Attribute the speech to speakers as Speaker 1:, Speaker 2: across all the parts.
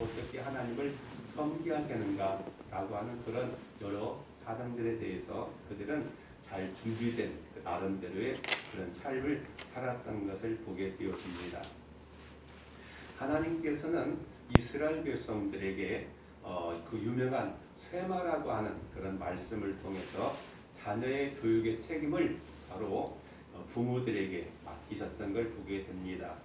Speaker 1: 어떻게 하나님을 섬겨야 되는가라고 하는 그런 여러 사정들에 대해서 그들은 잘 준비된 그 나름대로의 그런 삶을 살았던 것을 보게 되어집니다. 하나님께서는 이스라엘 백성들에게 그 유명한 쇠마라고 하는 그런 말씀을 통해서 자녀의 교육의 책임을 바로 부모들에게 맡기셨던 걸 보게 됩니다.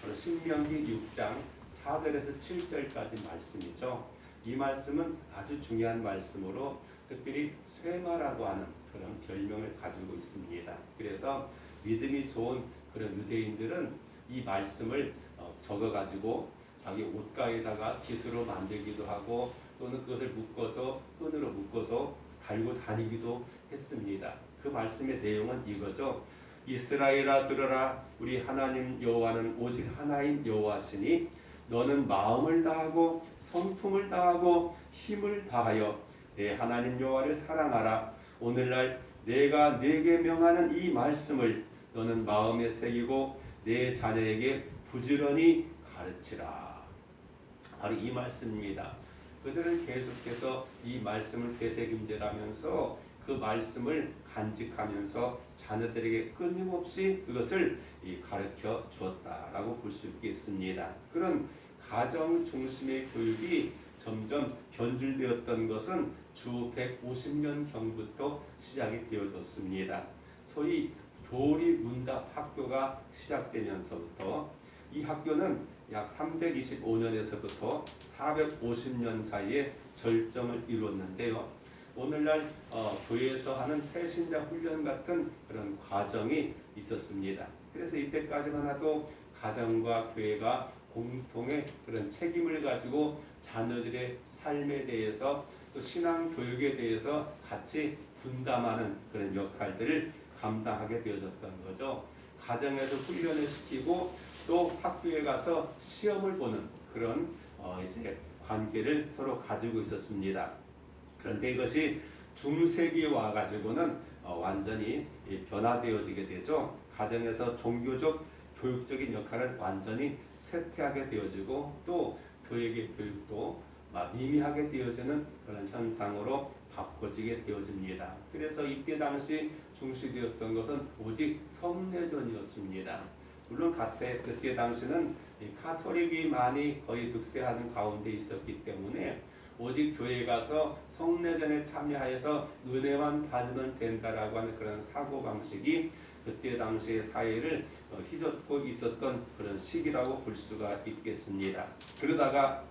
Speaker 1: 바로 신명기 6장 4절에서 7절까지 말씀이죠. 이 말씀은 아주 중요한 말씀으로 특별히 쇠마라고 하는 그런 별명을 가지고 있습니다. 그래서 믿음이 좋은 그런 유대인들은 이 말씀을 적어가지고 자기 옷가에다가 깃으로 만들기도 하고 또는 그것을 묶어서 끈으로 묶어서 달고 다니기도 했습니다. 그 말씀의 내용은 이거죠. 이스라엘아 들으라, 우리 하나님 여호와는 오직 하나인 여호와시니 너는 마음을 다하고 성품을 다하고 힘을 다하여 내 하나님 여호와를 사랑하라. 오늘날 내가 네게 명하는 이 말씀을 너는 마음에 새기고 내 자녀에게 부지런히 가르치라. 바로 이 말씀입니다. 그들은 계속해서 이 말씀을 되새김질하면서 그 말씀을 간직하면서 자녀들에게 끊임없이 그것을 가르쳐 주었다라고 볼 수 있겠습니다. 그런 가정 중심의 교육이 점점 변질되었던 것은 주 150년경부터 시작이 되어졌습니다. 소위 교리문답 학교가 시작되면서부터 이 학교는 약 325년에서부터 450년 사이에 절정을 이뤘는데요. 오늘날 교회에서 하는 새신자 훈련 같은 그런 과정이 있었습니다. 그래서 이때까지만 해도 가정과 교회가 공통의 그런 책임을 가지고 자녀들의 삶에 대해서 또 신앙 교육에 대해서 같이 분담하는 그런 역할들을 감당하게 되어졌던 거죠. 가정에서 훈련을 시키고 또 학교에 가서 시험을 보는 그런 이제 관계를 서로 가지고 있었습니다. 그런데 이것이 중세기에 와가지고는 완전히 변화되어지게 되죠. 가정에서 종교적 교육적인 역할을 완전히 쇠퇴하게 되어지고 또 교육의 교육도 미미하게 되어지는 그런 현상으로 바꿔지게 되어집니다. 그래서 이때 당시 중시되었던 것은 오직 성례전이었습니다. 물론 그때 당시는 카톨릭이 많이 거의 득세하는 가운데 있었기 때문에 오직 교회에 가서 성례전에 참여하여서 은혜만 받으면 된다라고 하는 그런 사고방식이 그때 당시의 사회를 휘젓고 있었던 그런 시기라고 볼 수가 있겠습니다. 그러다가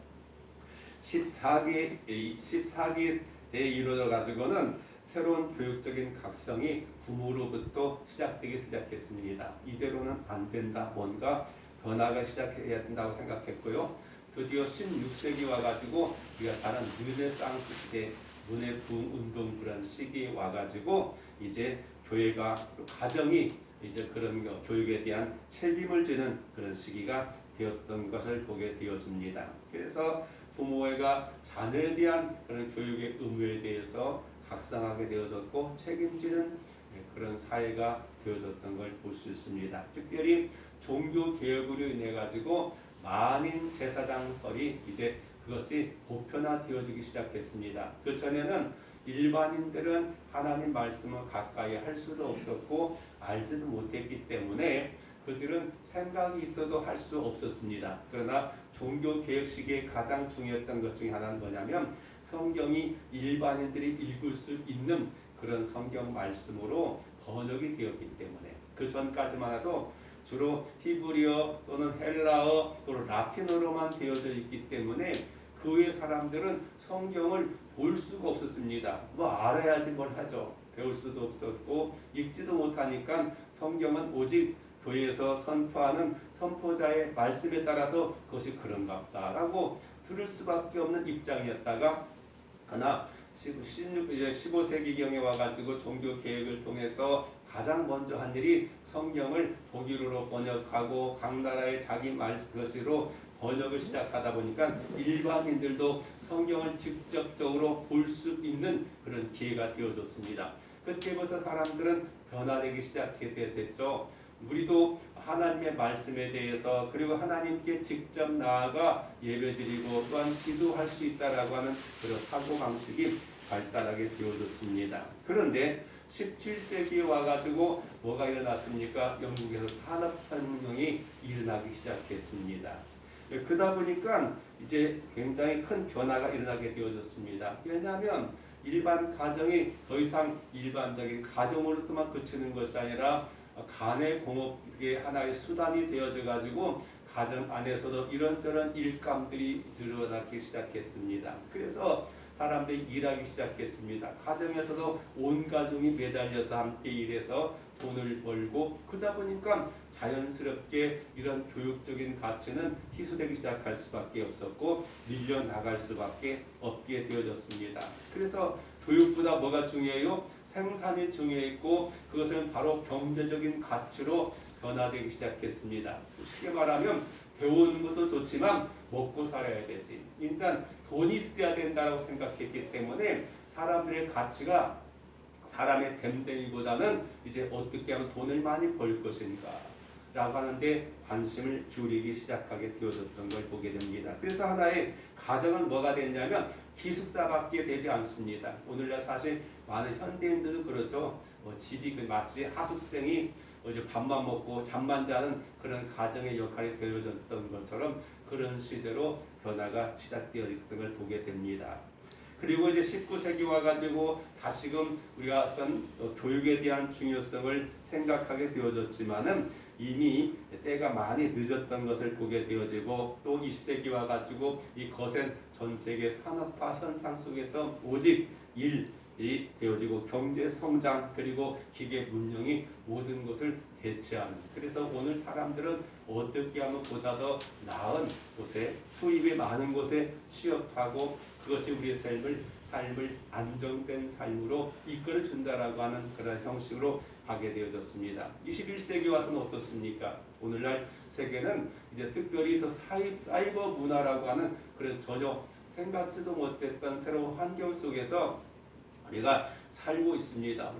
Speaker 1: 14기에 이르러 가지고는 새로운 교육적인 각성이 부모로부터 시작되기 시작했습니다. 이대로는 안 된다. 뭔가 변화가 시작해야 된다고 생각했고요. 드디어 16세기 와가지고 우리가 다른 르네상스 시대 문해 부흥 운동 그런 시기에 와가지고 이제 교회가 가정이 이제 그런 교육에 대한 책임을 지는 그런 시기가 되었던 것을 보게 되어집니다. 그래서 부모가 자녀에 대한 그런 교육의 의무에 대해서 각성하게 되어졌고 책임지는 그런 사회가 되어졌던 걸 볼 수 있습니다. 특별히 종교 개혁으로 인해 가지고 만인 제사장설이 이제 그것이 보편화되어지기 시작했습니다. 그 전에는 일반인들은 하나님 말씀을 가까이 할 수도 없었고 알지도 못했기 때문에 그들은 생각이 있어도 할 수 없었습니다. 그러나 종교개혁 시기에 가장 중요했던 것 중에 하나는 뭐냐면 성경이 일반인들이 읽을 수 있는 그런 성경 말씀으로 번역이 되었기 때문에 그 전까지만 해도 주로 히브리어 또는 헬라어 또는 라틴어로만 되어져 있기 때문에 그 외 사람들은 성경을 볼 수가 없었습니다. 알아야지 뭘 하죠. 배울 수도 없었고 읽지도 못하니까 성경은 오직 교회에서 선포하는 선포자의 말씀에 따라서 그것이 그런갑다라고 들을 수밖에 없는 입장이었다가 하나 15세기경에 와가지고 종교개혁을 통해서 가장 먼저 한 일이 성경을 독일어로 번역하고 각 나라의 자기 말씀으로 번역을 시작하다 보니까 일반인들도 성경을 직접적으로 볼 수 있는 그런 기회가 되어졌습니다. 그때부터 사람들은 변화되기 시작했죠. 우리도 하나님의 말씀에 대해서 그리고 하나님께 직접 나아가 예배드리고 또한 기도할 수 있다라고 하는 그런 사고방식이 발달하게 되어졌습니다. 그런데 17세기에 와가지고 뭐가 일어났습니까? 영국에서 산업혁명이 일어나기 시작했습니다. 그러다 보니까 이제 굉장히 큰 변화가 일어나게 되어졌습니다. 왜냐하면 일반 가정이 더 이상 일반적인 가정으로서만 그치는 것이 아니라 간의 공업의 하나의 수단이 되어져 가지고 가정 안에서도 이런저런 일감들이 드러나기 시작했습니다. 그래서 사람들이 일하기 시작했습니다. 가정에서도 온 가족이 매달려서 함께 일해서 돈을 벌고 그러다 보니까 자연스럽게 이런 교육적인 가치는 희소되기 시작할 수밖에 없었고 밀려나갈 수밖에 없게 되어졌습니다. 그래서 교육보다 뭐가 중요해요? 생산이 중요했고 그것은 바로 경제적인 가치로 변화되기 시작했습니다. 쉽게 말하면 배우는 것도 좋지만 먹고 살아야 되지. 일단 돈이 있어야 된다고 생각했기 때문에 사람들의 가치가 사람의 됨됨이보다는 이제 어떻게 하면 돈을 많이 벌 것인가 라고 하는데 관심을 기울이기 시작하게 되어졌던 걸 보게 됩니다. 그래서 하나의 가정은 뭐가 됐냐면 기숙사밖에 되지 않습니다. 오늘날 사실 많은 현대인들도 그렇죠. 집이 마치 하숙생이 이제 밥만 먹고 잠만 자는 그런 가정의 역할이 되어졌던 것처럼 그런 시대로 변화가 시작되어졌던 걸 보게 됩니다. 그리고 이제 19세기 와가지고 다시금 우리가 어떤 교육에 대한 중요성을 생각하게 되어졌지만은 이미 때가 많이 늦었던 것을 보게 되어지고 또 20세기 와가지고 이 거센 전 세계 산업화 현상 속에서 오직 일이 되어지고 경제 성장 그리고 기계 문명이 모든 것을 대체하는 그래서 오늘 사람들은 어떻게 하면 보다 더 나은 곳에 수입이 많은 곳에 취업하고 그것이 우리의 삶을 안정된 삶으로 이끌어 준다라고 하는 그런 형식으로 가게 되어졌습니다. 21세기 와서는 어떻습니까? 오늘날 세계는 이제 특별히 더 사이버 문화라고 하는 그런 전혀 생각지도 못했던 새로운 환경 속에서 우리가 살고 있습니다.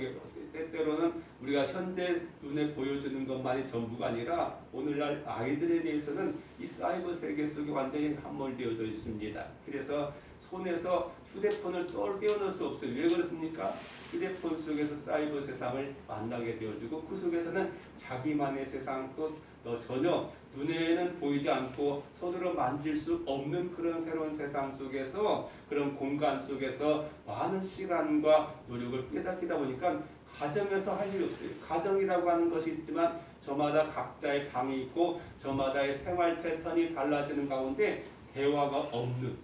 Speaker 1: 때때로는 우리가 현재 눈에 보여주는 것만이 전부가 아니라 오늘날 아이들에 대해서는 이 사이버 세계 속에 완전히 함몰되어져 있습니다. 그래서 손에서 휴대폰을 떼어놓을 수 없어요. 왜 그렇습니까? 휴대폰 속에서 사이버 세상을 만나게 되어주고 그 속에서는 자기만의 세상 또 전혀 눈에는 보이지 않고 손으로 만질 수 없는 그런 새로운 세상 속에서 그런 공간 속에서 많은 시간과 노력을 빼앗기다 보니까 가정에서 할 일이 없어요. 가정이라고 하는 것이 있지만 저마다 각자의 방이 있고 저마다의 생활 패턴이 달라지는 가운데 대화가 없는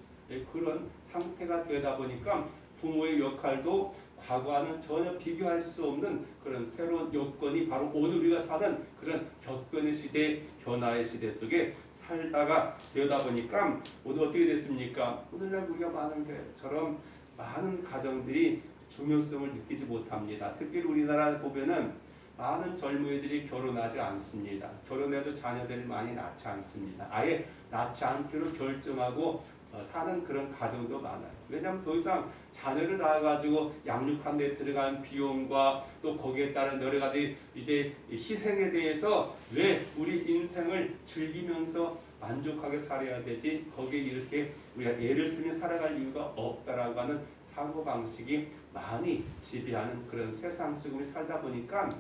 Speaker 1: 그런 상태가 되다 보니까 부모의 역할도 과거와는 전혀 비교할 수 없는 그런 새로운 여건이 바로 오늘 우리가 사는 그런 격변의 시대, 변화의 시대 속에 살다가 되다 보니까 오늘 어떻게 됐습니까? 오늘날 우리가 많은 것처럼 많은 가정들이 중요성을 느끼지 못합니다. 특히 우리나라 보면은 많은 젊은이들이 결혼하지 않습니다. 결혼해도 자녀들을 많이 낳지 않습니다. 아예 낳지 않기로 결정하고 사는 그런 가정도 많아요. 왜냐하면 더 이상 자녀를 낳아가지고 양육하는 데 들어간 비용과 또 거기에 따른 여러 가지 이제 희생에 대해서 왜 우리 인생을 즐기면서 만족하게 살아야 되지? 거기에 이렇게 우리가 애를 쓰며 살아갈 이유가 없다라고 하는 사고방식이 많이 지배하는 그런 세상 속에 살다 보니까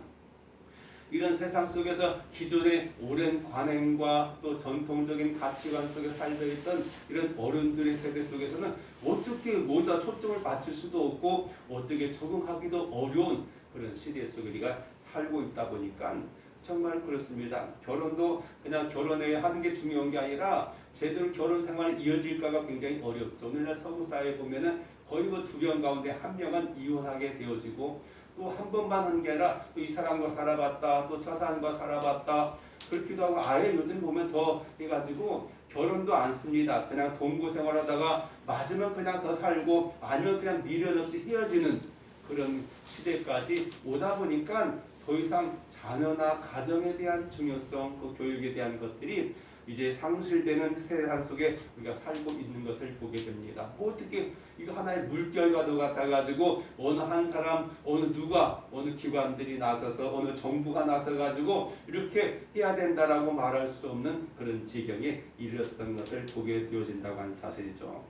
Speaker 1: 이런 세상 속에서 기존의 오랜 관행과 또 전통적인 가치관 속에 살고 있던 이런 어른들의 세대 속에서는 어떻게 모두 초점을 맞출 수도 없고 어떻게 적응하기도 어려운 그런 시대 속에 우리가 살고 있다 보니까 정말 그렇습니다. 결혼도 그냥 결혼에 하는 게 중요한 게 아니라 제대로 결혼 생활이 이어질까가 굉장히 어렵죠. 오늘날 서구 사회에 보면은 거의 뭐 2명 가운데 1명은 이혼하게 되어지고 또 한 번만 한 게 아니라 또 이 사람과 살아봤다 또 저 사람과 살아봤다 그렇기도 하고 아예 요즘 보면 더 해가지고 결혼도 안 씁니다. 그냥 동거 생활하다가 맞으면 그냥 서 살고 아니면 그냥 미련 없이 헤어지는 그런 시대까지 오다 보니까 더 이상 자녀나 가정에 대한 중요성 그 교육에 대한 것들이 이제 상실되는 세상 속에 우리가 살고 있는 것을 보게 됩니다. 뭐 어떻게 이거 하나의 물결과도 같아가지고 어느 한 사람, 어느 누가, 어느 기관들이 나서서 어느 정부가 나서가지고 이렇게 해야 된다라고 말할 수 없는 그런 지경에 이르렀던 것을 보게 되어진다고 하는 사실이죠.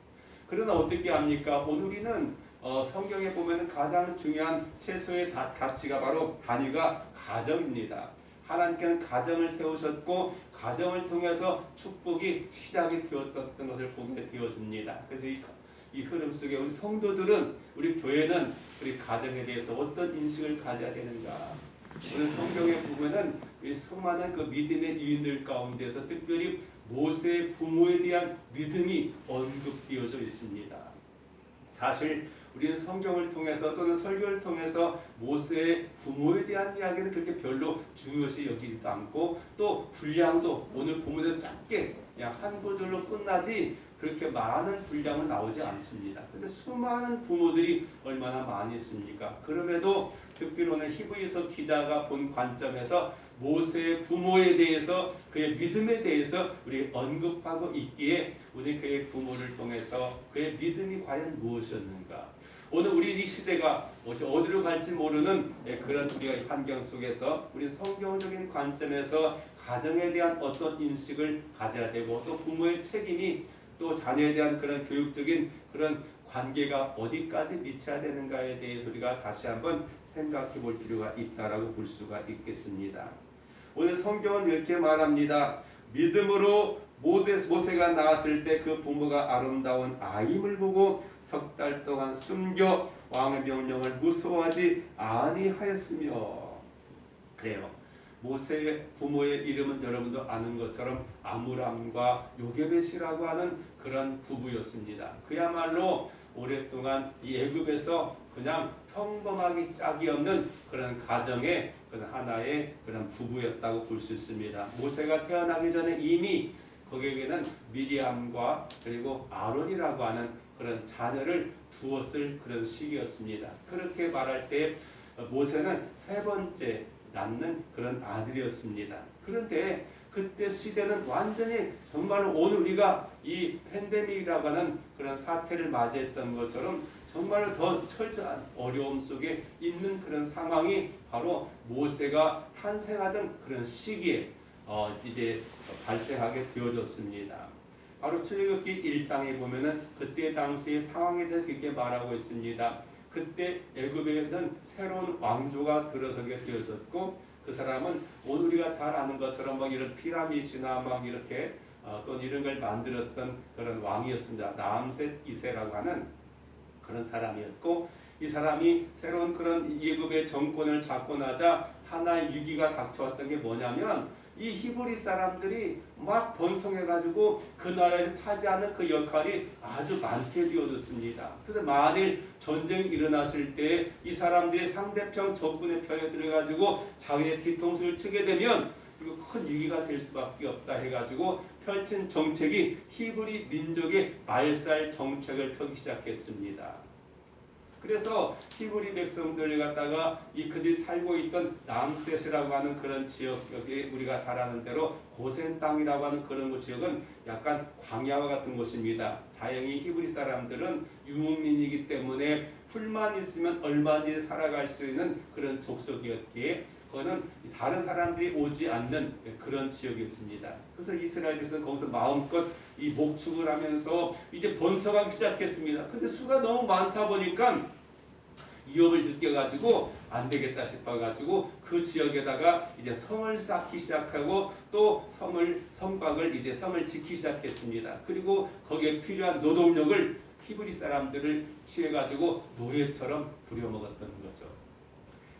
Speaker 1: 그러나 어떻게 합니까? 오늘 우리는 성경에 보면 가장 중요한 최소의 가치가 바로 단위가 가정입니다. 하나님께는 가정을 세우셨고 가정을 통해서 축복이 시작이 되었던 것을 보게 되어집니다. 그래서 이 흐름 속에 우리 성도들은, 우리 교회는 우리 가정에 대해서 어떤 인식을 가져야 되는가? 오늘 성경에 보면은 이 수많은 그 믿음의 유인들 가운데서 특별히 모세의 부모에 대한 믿음이 언급되어져 있습니다. 사실 우리는 성경을 통해서 또는 설교를 통해서 모세의 부모에 대한 이야기는 그렇게 별로 중요시 여기지도 않고, 또 분량도 오늘 본문에 짧게 그냥 한 구절로 끝나지 그렇게 많은 분량은 나오지 않습니다. 근데 수많은 부모들이 얼마나 많이 있습니까? 그럼에도 특별히 오늘 히브리서 기자가 본 관점에서 모세의 부모에 대해서, 그의 믿음에 대해서 우리 언급하고 있기에 우리 그의 부모를 통해서 그의 믿음이 과연 무엇이었는가? 오늘 우리 이 시대가 어디로 갈지 모르는 그런 우리가 환경 속에서 우리 성경적인 관점에서 가정에 대한 어떤 인식을 가져야 되고, 또 부모의 책임이 또 자녀에 대한 그런 교육적인 그런 관계가 어디까지 미쳐야 되는가에 대해서 우리가 다시 한번 생각해 볼 필요가 있다라고 볼 수가 있겠습니다. 오늘 성경은 이렇게 말합니다. 믿음으로 모세가 나왔을 때 그 부모가 아름다운 아임을 보고 석 달 동안 숨겨 왕의 명령을 무서워하지 아니하였으며. 그래요. 모세의 부모의 이름은 여러분도 아는 것처럼 아므람과 요게벳이라고 하는 그런 부부였습니다. 그야말로 오랫동안 이 애굽에서 그냥 평범하기 짝이 없는 그런 가정의 그런 하나의 그런 부부였다고 볼 수 있습니다. 모세가 태어나기 전에 이미 거기에는 미리암과 그리고 아론이라고 하는 그런 자녀를 두었을 그런 시기였습니다. 그렇게 말할 때 모세는 세 번째 낳는 그런 아들이었습니다. 그런데 그때 시대는 완전히 정말로 오늘 우리가 이 팬데믹이라고 하는 그런 사태를 맞이했던 것처럼 정말 더 철저한 어려움 속에 있는 그런 상황이 바로 모세가 탄생하던 그런 시기에 이제 발생하게 되어졌습니다. 바로 출애굽기 1장에 보면은 그때 당시의 상황에 대해서 그렇게 말하고 있습니다. 그때 애굽에는 새로운 왕조가 들어서게 되어졌고, 그 사람은 오늘 우리가 잘 아는 것처럼 막 이런 피라미드나 막 이렇게 또 이런 걸 만들었던 그런 왕이었습니다. 라암셋 2세라고 하는 그런 사람이었고, 이 사람이 새로운 그런 애굽의 정권을 잡고 나자 하나의 위기가 닥쳐왔던 게 뭐냐면, 이 히브리 사람들이 막 번성해가지고 그 나라에서 차지하는 그 역할이 아주 많게 되어졌습니다. 그래서 만일 전쟁이 일어났을 때 이 사람들이 상대편 적군의 편에 들어가지고 자기의 뒤통수를 치게 되면 이거 큰 위기가 될 수밖에 없다 해가지고 펼친 정책이 히브리 민족의 말살 정책을 펴기 시작했습니다. 그래서 히브리 백성들을 갖다가 이 그들이 살고 있던 람셋이라고 하는 그런 지역, 여기 우리가 잘 아는 대로 고센 땅이라고 하는 그런 지역은 약간 광야와 같은 곳입니다. 다행히 히브리 사람들은 유목민이기 때문에 풀만 있으면 얼마든지 살아갈 수 있는 그런 족속이었기에 그거는 다른 사람들이 오지 않는 그런 지역이었습니다. 그래서 이스라엘에서는 거기서 마음껏 이 목축을 하면서 이제 번성하기 시작했습니다. 근데 수가 너무 많다 보니까 위협을 느껴가지고 안 되겠다 싶어가지고 그 지역에다가 이제 성을 쌓기 시작하고, 또 성곽을 이제 성을 짓기 시작했습니다. 그리고 거기에 필요한 노동력을 히브리 사람들을 취해가지고 노예처럼 부려먹었던 거죠.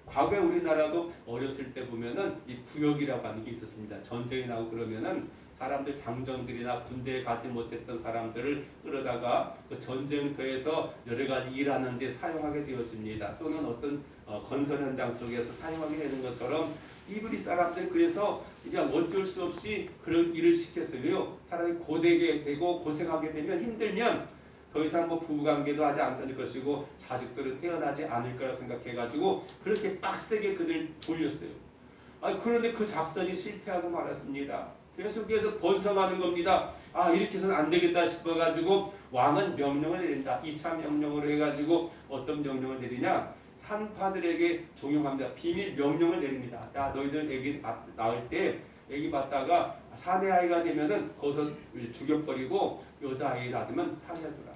Speaker 1: 과거에 우리나라도 어렸을 때 보면은 이 구역이라고 하는 게 있었습니다. 전쟁이 나고 그러면은 사람들, 장정들이나 군대에 가지 못했던 사람들을 끌어다가 그 전쟁터에서 여러 가지 일하는 데 사용하게 되어집니다. 또는 어떤 건설 현장 속에서 사용하게 되는 것처럼 히브리 사람들은 그래서 그냥 어쩔 수 없이 그런 일을 시켰어요. 사람이 고되게 되고 고생하게 되면, 힘들면 더 이상 뭐 부부관계도 하지 않을 것이고 자식들은 태어나지 않을 거라고 생각해가지고 그렇게 빡세게 그들 돌렸어요. 그런데 그 작전이 실패하고 말았습니다. 계속해서 번성하는 겁니다. 아, 이렇게 해서는 안 되겠다 싶어가지고 왕은 명령을 내린다. 2차 명령으로 해가지고 어떤 명령을 내리냐? 산파들에게 종용합니다. 비밀 명령을 내립니다. 야, 너희들 애기 낳을 때 애기 받다가 사내 아이가 되면은 거기서 죽여버리고 여자 아이 낳으면 살려두라.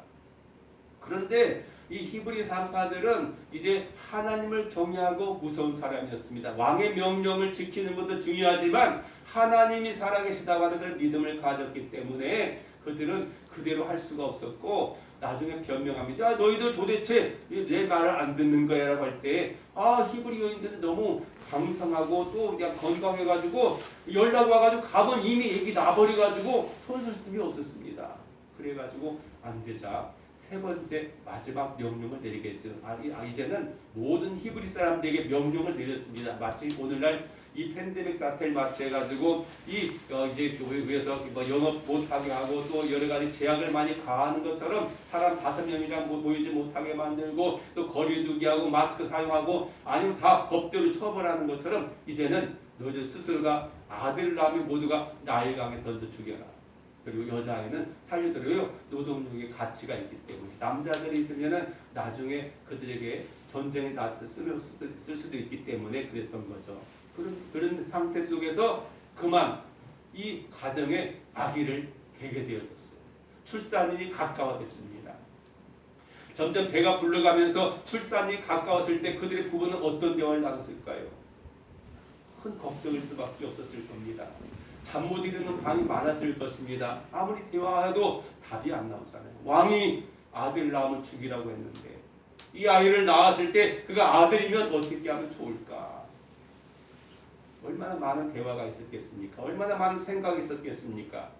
Speaker 1: 그런데 이 히브리 산파들은 이제 하나님을 경외하고 무서운 사람이었습니다. 왕의 명령을 지키는 것도 중요하지만 하나님이 살아계시다고 하는 그런 믿음을 가졌기 때문에 그들은 그대로 할 수가 없었고 나중에 변명합니다. 야, 너희들 도대체 내 말을 안 듣는 거야 라고 할 때 히브리 여인들은 너무 강성하고 또 그냥 건강해가지고 연락 와가지고 가면 이미 애기 낳아버려가지고 손쓸 틈이 없었습니다. 그래가지고 안 되자 세 번째 마지막 명령을 내리겠죠. 이제는 모든 히브리 사람들에게 명령을 내렸습니다. 마치 오늘날 이 팬데믹 사태를 맞춰가지고 이제 교회에서 뭐 영업 못하게 하고 또 여러 가지 제약을 많이 가하는 것처럼 사람 5명 이상 모이지 못하게 만들고 또 거리두기 하고 마스크 사용하고 아니면 다 법대로 처벌하는 것처럼 이제는 너희들 스스로가 아들 낳으면 모두가 나일강에 던져 죽여라. 그리고 여자아이는 살려드려요. 노동력의 가치가 있기 때문에 남자들이 있으면은 나중에 그들에게 전쟁에 쓸 수도 있기 때문에 그랬던 거죠. 그런 상태 속에서 그만 이 가정에 아기를 베게 되어졌어요. 출산이 가까워졌습니다. 점점 배가 불러가면서 출산이 가까웠을 때 그들의 부부는 어떤 대화를 나눴을까요? 큰 걱정일 수밖에 없었을 겁니다. 잠 못 이루는 밤이 많았을 것입니다. 아무리 대화해도 답이 안 나오잖아요. 왕이 아들 낳으면 죽이라고 했는데 이 아이를 낳았을 때 그가 아들이면 어떻게 하면 좋을까? 얼마나 많은 대화가 있었겠습니까? 얼마나 많은 생각이 있었겠습니까?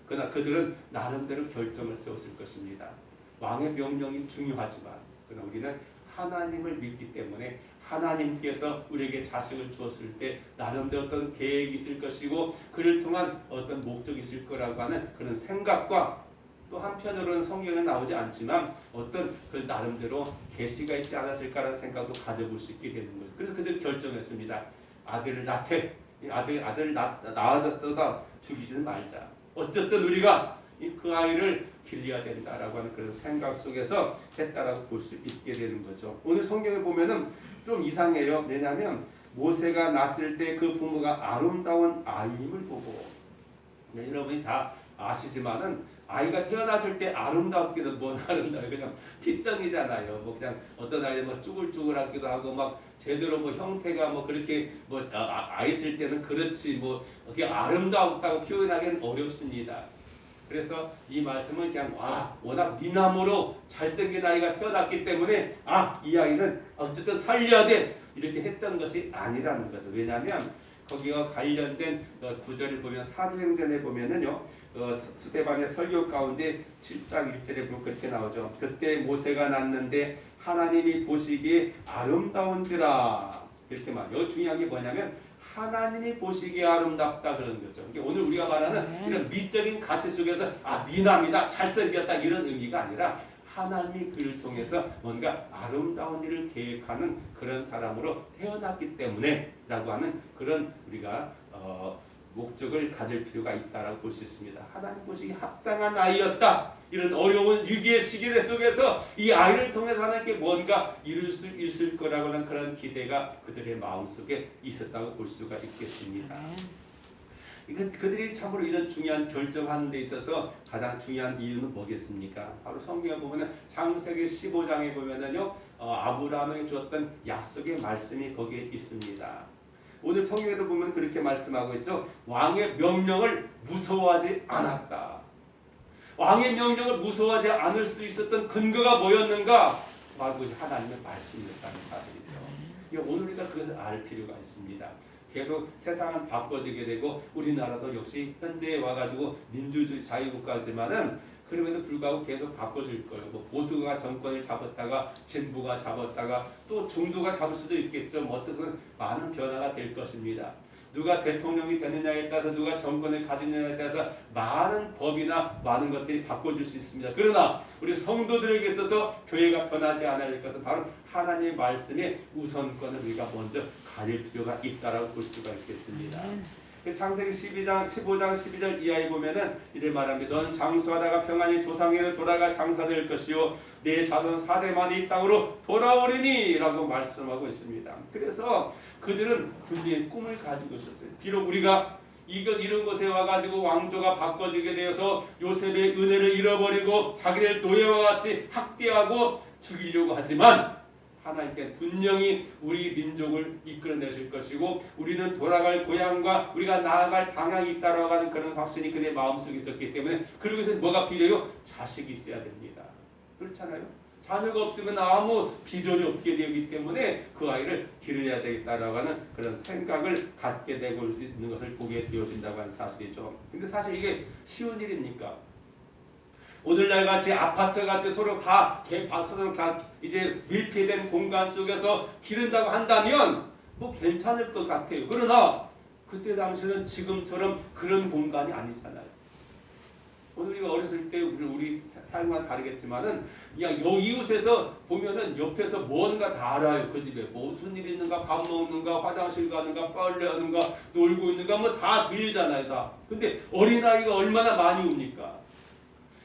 Speaker 1: 그러나 그들은 나름대로 결정을 세웠을 것입니다. 왕의 명령이 중요하지만 그러나 우리는 하나님을 믿기 때문에 하나님께서 우리에게 자식을 주었을 때 나름대로 어떤 계획이 있을 것이고 그를 통한 어떤 목적이 있을 거라고 하는 그런 생각과 또 한편으로는 성경에 나오지 않지만 어떤 그 나름대로 계시가 있지 않았을까라는 생각도 가져볼 수 있게 되는 거죠. 그래서 그들은 결정했습니다. 아들을 낳되 아들 낳았어다 죽이지는 말자. 어쨌든 우리가 그 아이를 길러야 된다라고 하는 그런 생각 속에서 했다라고 볼 수 있게 되는 거죠. 오늘 성경에 보면은 좀 이상해요. 왜냐하면 모세가 낳았을 때 그 부모가 아름다운 아이임을 보고 여러분이 다 아시지만은 아이가 태어났을 때 아름답기는 뭔 아름다워요. 그냥 핏덩이잖아요. 뭐 그냥 어떤 아이는 뭐 쭈글쭈글하기도 하고 막 제대로 뭐 형태가 뭐 그렇게 뭐 아이 있을 때는 그렇지 뭐 그게 아름답다고 표현하기는 어렵습니다. 그래서 이 말씀은 그냥 워낙 미남으로 잘생긴 아이가 태어났기 때문에 이 아이는 어쨌든 살려야 돼 이렇게 했던 것이 아니라는 거죠. 왜냐하면 거기와 관련된 구절을 보면 사도행전에 보면은요 스데반의 설교 가운데 7장 1절에 보면 그렇게 나오죠. 그때 모세가 낳는데 하나님이 보시기에 아름다운지라 이렇게 말해요. 여기 중요한 게 뭐냐면 하나님이 보시기에 아름답다 그런 거죠. 그러니까 오늘 우리가 말하는 이런 미적인 가치 속에서 미남이다, 잘생겼다 이런 의미가 아니라 하나님이 그를 통해서 뭔가 아름다운 일을 계획하는 그런 사람으로 태어났기 때문에 라고 하는 그런 우리가 목적을 가질 필요가 있다라고 볼 수 있습니다. 하나님 보시기에 합당한 아이였다. 이런 어려운 위기의 시기 속에서 이 아이를 통해서 하나님께 뭔가 이룰 수 있을 거라고 하는 그런 기대가 그들의 마음속에 있었다고 볼 수가 있겠습니다. 그들이 참으로 이런 중요한 결정하는 데 있어서 가장 중요한 이유는 뭐겠습니까? 바로 성경에 보면 창세기 15장에 보면은요 아브라함에게 주었던 약속의 말씀이 거기에 있습니다. 오늘 성경에도 보면 그렇게 말씀하고 있죠. 왕의 명령을 무서워하지 않았다. 왕의 명령을 무서워하지 않을 수 있었던 근거가 뭐였는가? 바로 그것이 하나님의 말씀이었다는 사실이죠. 오늘 우리가 그것을 알 필요가 있습니다. 계속 세상은 바꿔지게 되고 우리나라도 역시 현재에 와가지고 민주주의 자유국가지만은 그럼에도 불구하고 계속 바꿔질 거예요. 뭐 보수가 정권을 잡았다가 진보가 잡았다가 또 중도가 잡을 수도 있겠죠. 어떻든 많은 변화가 될 것입니다. 누가 대통령이 되느냐에 따라서 누가 정권을 가지느냐에 따라서 많은 법이나 많은 것들이 바꿔질 수 있습니다. 그러나 우리 성도들에게 있어서 교회가 변하지 않아야 할 것은 바로 하나님의 말씀의 우선권을 우리가 먼저 가질 필요가 있다라고 볼 수가 있겠습니다. 그 창세기 15장 12절 이하에 보면은 이를 말합니다. 너는 장수하다가 평안히 조상에로 돌아가 장사될 것이요 내 자손 4대만이 이 땅으로 돌아오리니 라고 말씀하고 있습니다. 그래서 그들은 분명히 꿈을 가지고 있었어요. 비록 우리가 이런 곳에 와가지고 왕조가 바꿔지게 되어서 요셉의 은혜를 잃어버리고 자기들 노예와 같이 학대하고 죽이려고 하지만 하나님께 분명히 우리 민족을 이끌어내실 것이고 우리는 돌아갈 고향과 우리가 나아갈 방향이 있다라고 하는 그런 확신이 그의 마음속에 있었기 때문에 그러기 위해서 뭐가 필요해요? 자식이 있어야 됩니다. 그렇잖아요. 자녀가 없으면 아무 비전이 없게 되기 때문에 그 아이를 기르어야 되겠다라고 하는 그런 생각을 갖게 되고 있는 것을 보게 되어진다고 하는 사실이죠. 근데 사실 이게 쉬운 일입니까? 오늘날 같이 아파트 같이 서로 다 이제 밀폐된 공간 속에서 기른다고 한다면 뭐 괜찮을 것 같아요. 그러나 그때 당시에는 지금처럼 그런 공간이 아니잖아요. 오늘 우리가 어렸을 때 우리 삶과 다르겠지만은 이웃에서 보면은 옆에서 뭔가 다 알아요. 그 집에 무슨 일 있는가, 밥 먹는가, 화장실 가는가, 빨래하는가, 놀고 있는가 뭐 다 들리잖아요. 다. 근데 어린아이가 얼마나 많이 옵니까?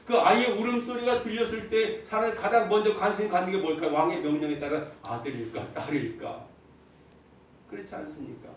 Speaker 1: 그 아이의 울음소리가 들렸을 때 사람이 가장 먼저 관심 갖는 게 뭘까요? 왕의 명령에 따라 아들일까 딸일까? 그렇지 않습니까?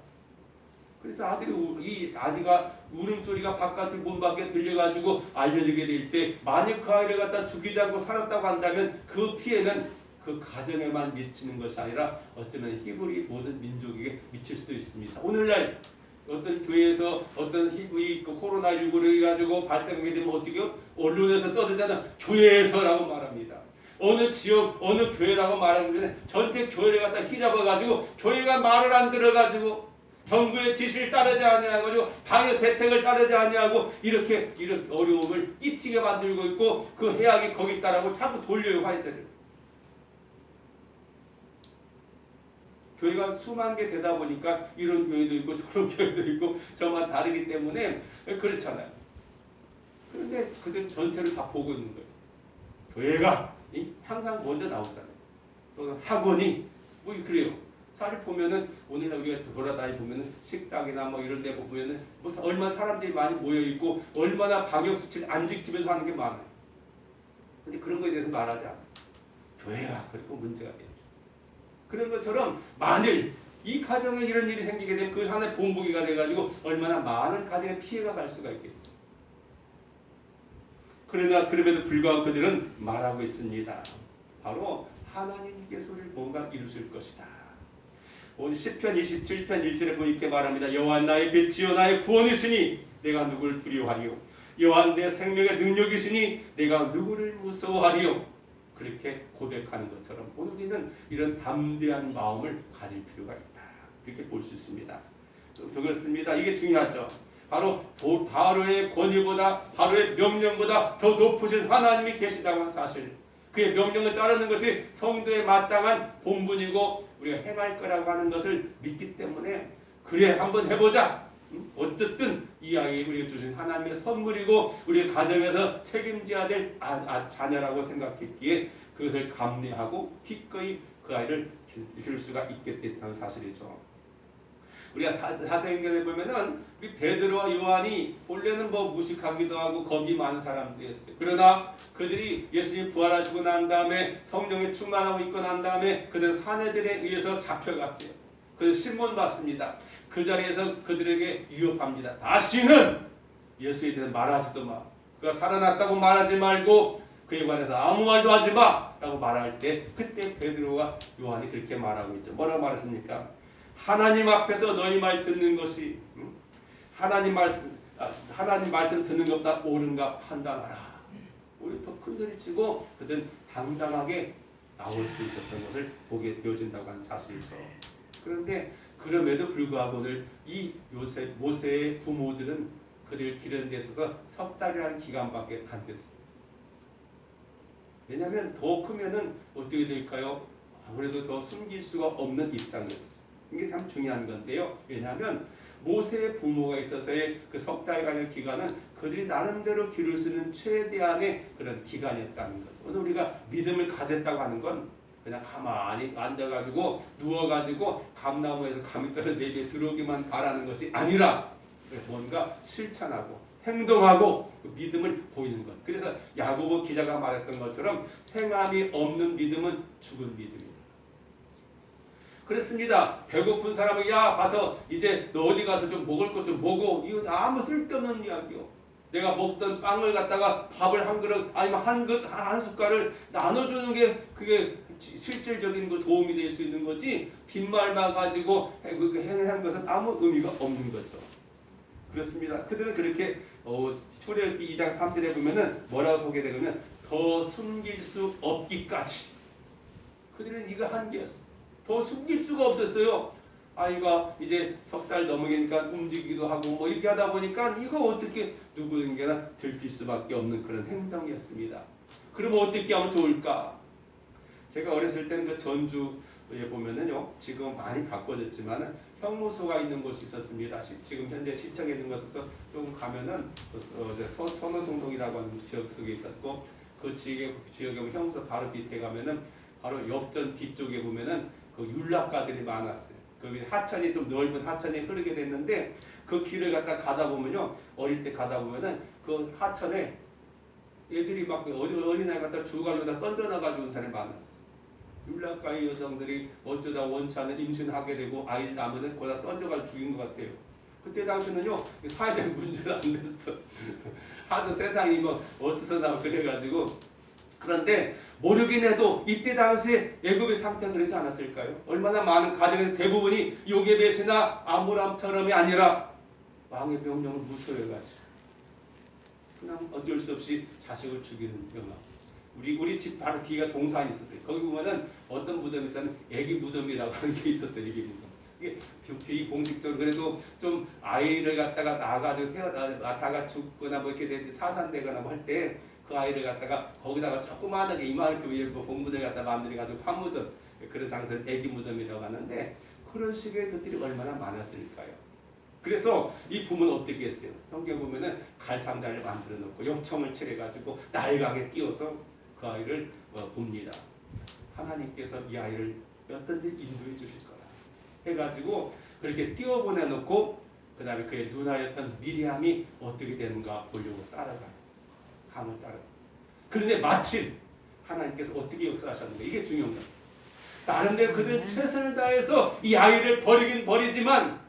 Speaker 1: 그래서 아이가 울음소리가 바깥을 문 밖에 들려가지고 알려지게 될 때 만약 그 아이를 갖다 죽이지 않고 살았다고 한다면 그 피해는 그 가정에만 미치는 것이 아니라 어쩌면 히브리 모든 민족에게 미칠 수도 있습니다. 오늘날 어떤 교회에서 어떤 이 코로나19로 해가지고 발생하게 되면 어떻게 해요? 언론에서 떠들자면 교회에서라고 말합니다. 어느 지역, 어느 교회라고 말하면 전체 교회를 갖다 휘잡아가지고 교회가 말을 안 들어가지고 정부의 지시를 따르지 아니하고 방역 대책을 따르지 아니하고 이렇게 어려움을 끼치게 만들고 있고 그 해악이 거기 있다라고 자꾸 돌려요 화제를. 교회가 수만 개 되다 보니까 이런 교회도 있고 저런 교회도 있고 저만 다르기 때문에 그렇잖아요. 그런데 그들 전체를 다 보고 있는 거예요. 교회가 항상 먼저 나오잖아요. 또는 학원이 뭐 그래요. 사실 보면은 오늘날 우리가 돌아다니 보면은 식당이나 뭐 이런 데 보면은 뭐 얼마나 사람들이 많이 모여 있고 얼마나 방역 수칙을 안 지키면서 하는 게 많아요. 근데 그런 거에 대해서 말하지 않아요. 교회가 그리고 문제가 돼요. 그런 것처럼 만일 이 가정에 이런 일이 생기게 되면 그 산에 본보기가 돼가지고 얼마나 많은 가정에 피해가 갈 수가 있겠어요. 그러나 그럼에도 불구하고 그들은 말하고 있습니다. 바로 하나님께서 우리를 뭔가 이루실 것이다. 오늘 시편 27편 1절에 보면 이렇게 말합니다. 여호와 나의 빛이요 나의 구원이시니 내가 누구를 두려워하리요. 여호와 내 생명의 능력이시니 내가 누구를 무서워하리요. 그렇게 고백하는 것처럼 오늘 우리는 이런 담대한 마음을 가질 필요가 있다. 이렇게 볼 수 있습니다. 그렇습니다. 이게 중요하죠. 바로 바로의 권위보다 바로의 명령보다 더 높으신 하나님이 계시다고 하는 사실, 그의 명령을 따르는 것이 성도의 마땅한 본분이고 우리가 행할 거라고 하는 것을 믿기 때문에 그래 한번 해보자. 어쨌든 이 아이 우리가 주신 하나님의 선물이고 우리 가정에서 책임져야 될 자녀라고 생각했기에 그것을 감내하고 기꺼이 그 아이를 기를 수가 있게 됐다는 사실이죠. 우리가 사도행전에 보면은 우리 베드로와 요한이 본래는 뭐 무식하기도 하고 겁이 많은 사람들이었어요. 그러나 그들이 예수님 부활하시고 난 다음에 성령의 충만하고 있고 난 다음에 그들은 사내들에 의해서 잡혀갔어요. 그래서 신문 받습니다. 그 자리에서 그들에게 유혹합니다. 다시는 예수에 대해서 말하지도 마. 그가 살아났다고 말하지 말고 그에 관해서 아무 말도 하지 마 라고 말할 때 그때 베드로와 요한이 그렇게 말하고 있죠. 뭐라고 말했습니까? 하나님 앞에서 너희 말 듣는 것이 하나님 말씀 듣는 것보다 옳은가 판단하라. 우리 더 큰 소리 치고 그들은 당당하게 나올 수 있었던 것을 보게 되어진다고 하는 사실이죠. 그런데 그럼에도 불구하고 오늘 이 모세의 부모들은 그들을 기르는 데 있어서 석 달이라는 기간밖에 안 됐어요. 왜냐하면 더 크면은 어떻게 될까요? 아무래도 더 숨길 수가 없는 입장이었어요. 이게 참 중요한 건데요. 왜냐하면 모세의 부모가 있어서의 그 석 달간의 기간은 그들이 나름대로 기를 수 있는 최대한의 그런 기간이었다는 거죠. 오늘 우리가 믿음을 가졌다고 하는 건 그냥 가만히 앉아가지고 누워가지고 감나무에서 감이 떨어져 내 집에 들어오기만 바라는 것이 아니라 뭔가 실천하고 행동하고 그 믿음을 보이는 것. 그래서 야고보 기자가 말했던 것처럼 행함이 없는 믿음은 죽은 믿음입니다. 그렇습니다. 배고픈 사람은 야 가서 이제 너 어디 가서 좀 먹을 것 좀 먹어. 이거 아무 쓸데없는 이야기요. 내가 먹던 빵을 갖다가 밥을 한 그릇 아니면 한 숟갈을 나눠주는 게 그게 실질적인 거 도움이 될 수 있는 거지 빈말만 가지고 행한 것은 아무 의미가 없는 거죠. 그렇습니다. 그들은 그렇게 출애굽기 2장 3절에 보면은 뭐라고 소개되냐면 더 숨길 수 없기까지 그들은 이거 한계였어. 더 숨길 수가 없었어요. 아이가 이제 석 달 넘으니까 움직이기도 하고 뭐 이렇게 하다 보니까 이거 어떻게 누구에게나 들킬 수밖에 없는 그런 행동이었습니다. 그러면 어떻게 하면 좋을까? 제가 어렸을 때는 그 전주에 보면은요 지금 많이 바꿔졌지만은 형무소가 있는 곳이 있었습니다. 지금 현재 시청에 있는 곳에서 조금 가면은 선호송동이라고 하는 지역 속에 있었고 그 지역에 보면 형무소 바로 밑에 가면은 바로 역전 뒤쪽에 보면은 그 율락가들이 많았어요. 그 하천이 좀 넓은 하천이 흐르게 됐는데 그 길을 가다 보면요 어릴 때 가다 보면은 그 하천에 애들이 막 어린아이 갖다 주가지고 던져나가 주는 사람이 많았어요. 율락가의 여성들이 어쩌다 원치 않은 임신하게 되고 아이를 낳으면 거기다 던져가지고 죽인 것 같아요. 그때 당시는요 사회적 문제는 안 됐어. 하도 세상이 뭐 어수선하고 그래가지고 그런데 모르긴 해도 이때 당시에 애굽의 상태가 그러지 않았을까요? 얼마나 많은 가정의 대부분이 요게벳이나 아므람처럼이 아니라 왕의 명령을 무서워해가지고 그냥 어쩔 수 없이 자식을 죽이는 경우. 우리 집 바로 뒤가 동산이 있었어요. 거기 보면은 어떤 무덤이 있었냐면 애기 무덤이라고 하는 게 있었어요. 애기 무덤. 이게 뒤 공식적으로 그래도 좀 아이를 갖다가 낳아가지고 낳다가 죽거나 뭐 이렇게 되는데 사산되거나 뭐 할 때 그 아이를 갖다가 거기다가 조그마하게 이만큼 위에 봉분을 갖다 만들어가지고 파묻은 그런 장소를 애기 무덤이라고 하는데 그런 식의 것들이 얼마나 많았을까요? 그래서 이 부모는 어떻게 했어요? 성경 보면은 갈상자를 만들어 놓고 용청을 칠해가지고 나일강에 띄워서 그 아이를 봅니다. 하나님께서 이 아이를 어떤지 인도해 주실 거라 해가지고 그렇게 띄워 보내놓고 그 다음에 그의 누나였던 미리암이 어떻게 되는가 보려고 따라가요. 감을 따라. 그런데 마침 하나님께서 어떻게 역사하셨는가 이게 중요한 거예요. 나름대로 그들 최선을 다해서 이 아이를 버리긴 버리지만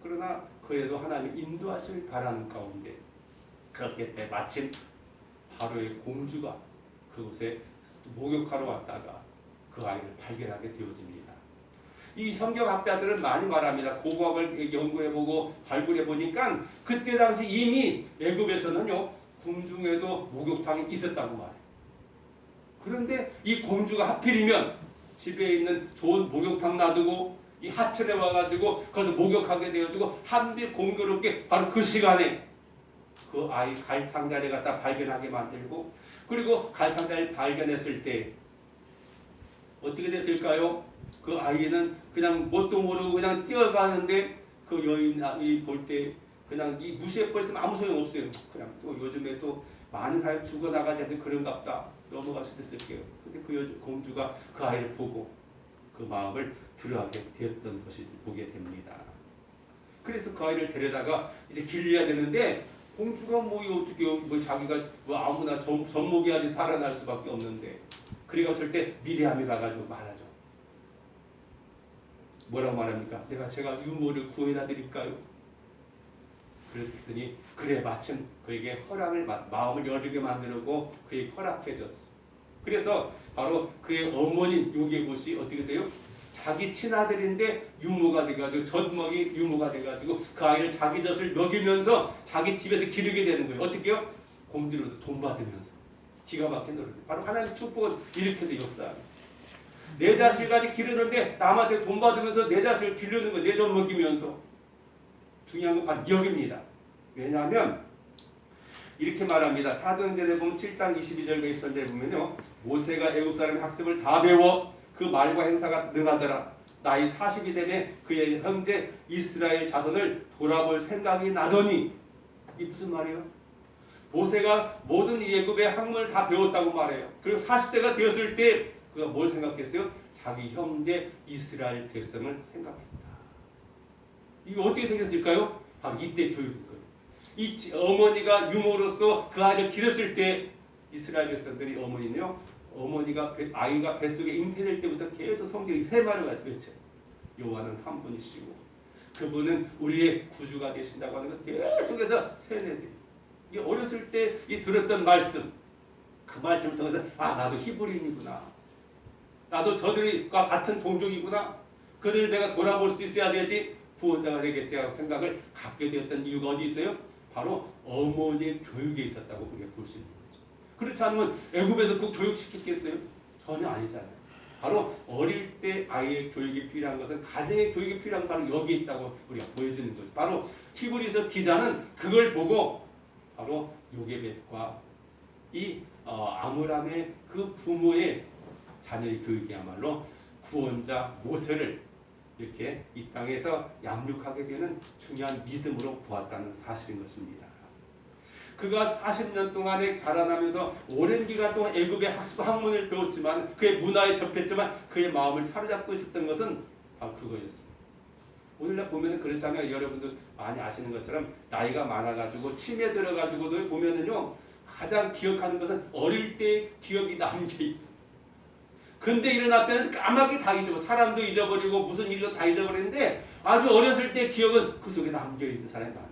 Speaker 1: 그러나 그래도 하나님 인도하시길 바라는 가운데 그렇게 때 마침 바로의 공주가 그곳에 목욕하러 왔다가 그 아이를 발견하게 되어집니다. 이 성경학자들은 많이 말합니다. 고고학을 연구해보고 발굴해보니까 그때 당시 이미 애굽에서는요 궁중에도 목욕탕이 있었다고 말해요. 그런데 이 공주가 하필이면 집에 있는 좋은 목욕탕 놔두고 이 하천에 와가지고 거기서 목욕하게 되어지고 한비 공교롭게 바로 그 시간에 그 아이 갈상자를 갖다 발견하게 만들고 그리고 갈상자를 발견했을 때 어떻게 됐을까요? 그 아이는 그냥 뭣도 모르고 그냥 뛰어가는데 그 여인이 볼 때 그냥 이 무시해버렸으면 아무 소용 없어요. 그냥 또 요즘에 또 많은 사람이 죽어나가지 않는 그런갑다 넘어갈 수도 있을게요. 근데 그 공주가 그 아이를 보고 그 마음을 들어하게 되었던 것이 보게 됩니다. 그래서 그 아이를 데려다가 이제 길러야 되는데 공주가 뭐 어떻게 뭐 자기가 뭐 아무나 젖먹여야지 살아날 수밖에 없는데 그래갔을 때 미리암이 가가지고 말하죠. 뭐라고 말합니까? 제가 유모를 구해다 드릴까요? 그랬더니 그래 마침 그에게 허락을 마음을 열리게 만들고 그에게 허락해줬어. 그래서 바로 그의 어머니 요게봇이 어떻게 돼요? 자기 친아들인데 유모가 돼가지고 젖먹이 유모가 돼가지고 그 아이를 자기 젖을 먹이면서 자기 집에서 기르게 되는 거예요. 어떻게요? 공주로도 돈 받으면서 기가 막힌 노래. 바로 하나님 축복은 이렇게 돼 역사합니다. 내 자식까지 기르는데 남한테 돈 받으면서 내 자식을 기르는 거 내 젖 먹이면서 중요한 건 바로 여기입니다. 왜냐하면 이렇게 말합니다. 사도행전에 보면 7장 22절 20절에 보면요. 모세가 애굽 사람의 학습을 다 배워 그 말과 행사가 능하더라. 나이 40이 되매 그의 형제 이스라엘 자손을 돌아볼 생각이 나더니 이 무슨 말이에요? 모세가 모든 애굽의 학문을 다 배웠다고 말해요. 그리고 40세가 되었을 때 그가 뭘 생각했어요? 자기 형제 이스라엘 백성을 생각했다. 이거 어떻게 생겼을까요? 바로 이때 교육인 거예요. 이 어머니가 유모로서 그 아이를 기렸을 때 이스라엘 백성들이 어머니가 아이가 뱃속에 잉태될 때부터 계속 성경이 세 말을 외쳐요. 여호와는 한 분이시고 그분은 우리의 구주가 되신다고 하는 것을 계속해서 세뇌들이 이 어렸을 때 이 들었던 말씀, 그 말씀을 통해서 나도 히브리인이구나, 나도 저들과 같은 동족이구나, 그들을 내가 돌아볼 수 있어야 되지, 구원자가 되겠지 하고 생각을 갖게 되었던 이유가 어디 있어요? 바로 어머니의 교육에 있었다고 우리가 볼 수 있는 거죠. 그렇지 않으면 애굽에서 그 교육시켰겠어요? 전혀 아니잖아요. 바로 어릴 때 아이의 교육이 필요한 것은, 가정의 교육이 필요한 바로 여기에 있다고 우리가 보여주는 거죠. 바로 히브리서 기자는 그걸 보고 바로 요게벳과 이 아므람의 그 부모의 자녀의 교육이야말로 구원자 모세를 이렇게 이 땅에서 양육하게 되는 중요한 믿음으로 보았다는 사실인 것입니다. 그가 40년 동안에 자라나면서 오랜 기간 동안 애굽의 학문을 배웠지만, 그의 문화에 접했지만 그의 마음을 사로잡고 있었던 것은 바로 그거였습니다. 오늘날 보면은 그렇잖아요. 여러분들 많이 아시는 것처럼 나이가 많아가지고 치매 들어가지고도 보면은요, 가장 기억하는 것은 어릴 때 기억이 남겨 있어. 근데 일어날 때는 까맣게 다 잊어버려. 사람도 잊어버리고 무슨 일도 다 잊어버리는데 아주 어렸을 때 기억은 그 속에 남겨 있는 사람이 많아.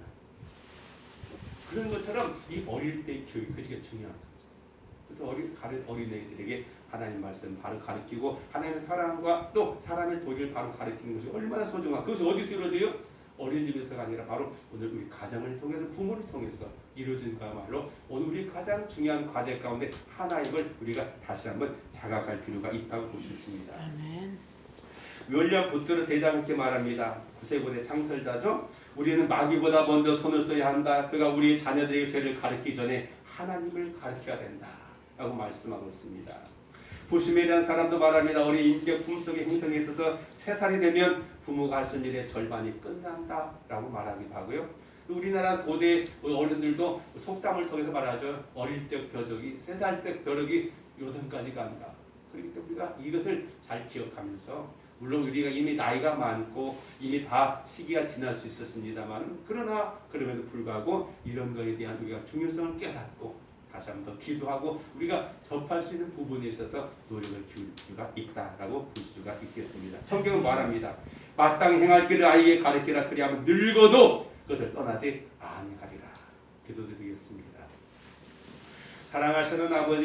Speaker 1: 그런 것처럼 이 어릴 때 교육, 그게 중요한 거죠. 그래서 어린애들에게 하나님 말씀 바로 가르치고 하나님의 사랑과 또 사람의 도리를 바로 가르치는 것이 얼마나 소중한, 그것이 어디서 이루어져요? 어린이집에서가 아니라 바로 오늘 우리 가정을 통해서, 부모를 통해서 이루어진 거야말로 오늘 우리 가장 중요한 과제 가운데 하나임을 우리가 다시 한번 자각할 필요가 있다고 볼 수 있습니다.
Speaker 2: 아멘.
Speaker 1: 윌리엄 부트로 대장께 말합니다. 구세군의 창설자죠. 우리는 마귀보다 먼저 손을 써야 한다. 그가 우리 자녀들에게 죄를 가르치기 전에 하나님을 가르쳐야 된다 라고 말씀하고 있습니다. 부시메리한 사람도 말합니다. 우리 인격 품속의 행성에 있어서 3살이 되면 부모가 할 수 있는 일의 절반이 끝난다 라고 말하기도 하고요. 우리나라 고대 어른들도 속담을 통해서 말하죠. 어릴 적 벼룩이 3살 적 벼룩이 요등까지 간다. 그렇기 때문에 우리가 이것을 잘 기억하면서, 물론 우리가 이미 나이가 많고 이미 다 시기가 지날 수 있었습니다만, 그러나 그럼에도 불구하고 이런 거에 대한 우리가 중요성을 깨닫고 다시 한번 더 기도하고 우리가 접할 수 있는 부분에 있어서 노력을 기울 필요가 있다라고 볼 수가 있겠습니다. 성경은 말합니다. 마땅히 행할 길을 아이에게 가르치라. 그리하면 늙어도 그것을 떠나지 아니하리라. 기도드리겠습니다. 사랑하시는 아버지,